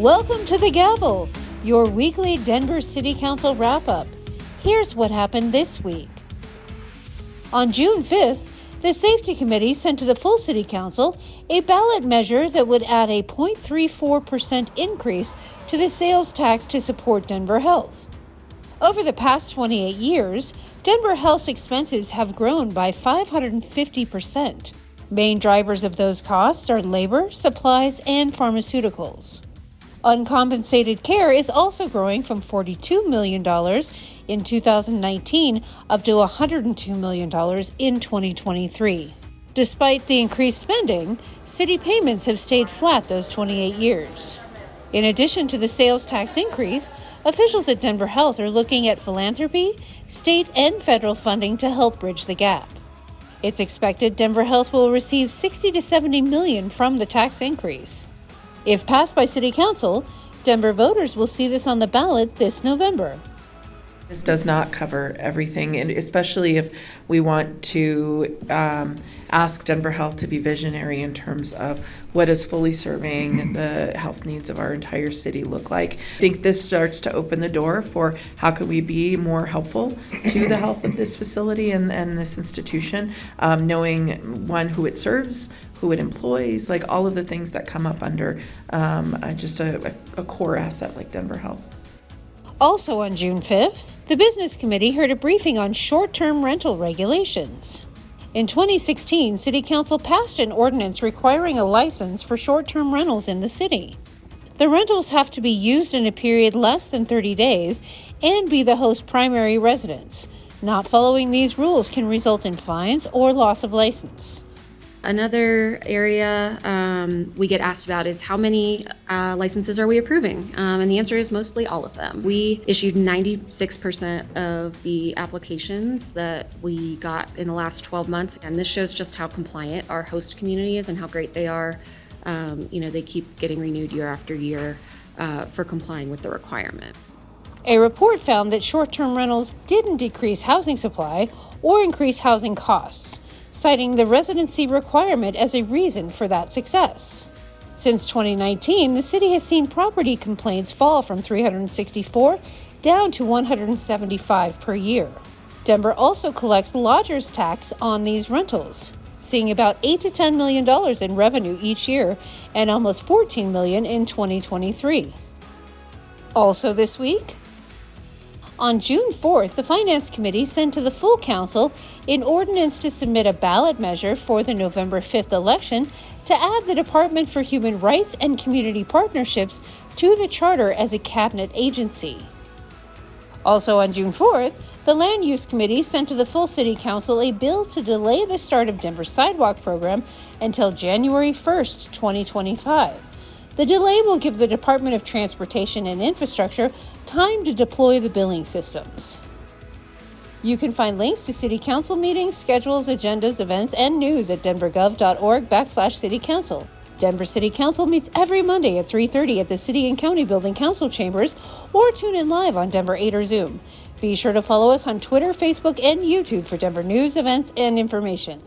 Welcome to The Gavel, your weekly Denver City Council wrap-up. Here's what happened this week. On June 5th, the Safety Committee sent to the full City Council a ballot measure that would add a 0.34% increase to the sales tax to support Denver Health. Over the past 28 years, Denver Health's expenses have grown by 550%. Main drivers of those costs are labor, supplies, and pharmaceuticals. Uncompensated care is also growing from $42 million in 2019 up to $102 million in 2023. Despite the increased spending, city payments have stayed flat those 28 years. In addition to the sales tax increase, officials at Denver Health are looking at philanthropy, state and federal funding to help bridge the gap. It's expected Denver Health will receive $60 to $70 million from the tax increase. If passed by City Council, Denver voters will see this on the ballot this November. This does not cover everything, and especially if we want to ask Denver Health to be visionary in terms of what does fully serving the health needs of our entire city look like. I think this starts to open the door for how could we be more helpful to the health of this facility and this institution, knowing, one, who it serves, who it employs, like all of the things that come up under just a core asset like Denver Health. Also on June 5th, the Business Committee heard a briefing on short-term rental regulations. In 2016, City Council passed an ordinance requiring a license for short-term rentals in the city. The rentals have to be used in a period less than 30 days and be the host's primary residence. Not following these rules can result in fines or loss of license. Another area we get asked about is how many licenses are we approving? And the answer is mostly all of them. We issued 96% of the applications that we got in the last 12 months. And this shows just how compliant our host community is and how great they are. They keep getting renewed year after year for complying with the requirement. A report found that short-term rentals didn't decrease housing supply or increase housing costs, citing the residency requirement as a reason for that success. Since 2019, the city has seen property complaints fall from 364 down to 175 per year. Denver also collects lodgers tax on these rentals, seeing about $8 to $10 million in revenue each year and almost $14 million in 2023. Also this week, on June 4th, the Finance Committee sent to the full Council an ordinance to submit a ballot measure for the November 5th election to add the Department for Human Rights and Community Partnerships to the charter as a cabinet agency. Also on June 4th, the Land Use Committee sent to the full City Council a bill to delay the start of Denver's sidewalk program until January 1st, 2025. The delay will give the Department of Transportation and Infrastructure time to deploy the billing systems. You can find links to City Council meetings, schedules, agendas, events, and news at denvergov.org/citycouncil. Denver City Council meets every Monday at 3:30 at the City and County Building Council Chambers, or tune in live on Denver 8 or Zoom. Be sure to follow us on Twitter, Facebook, and YouTube for Denver news, events, and information.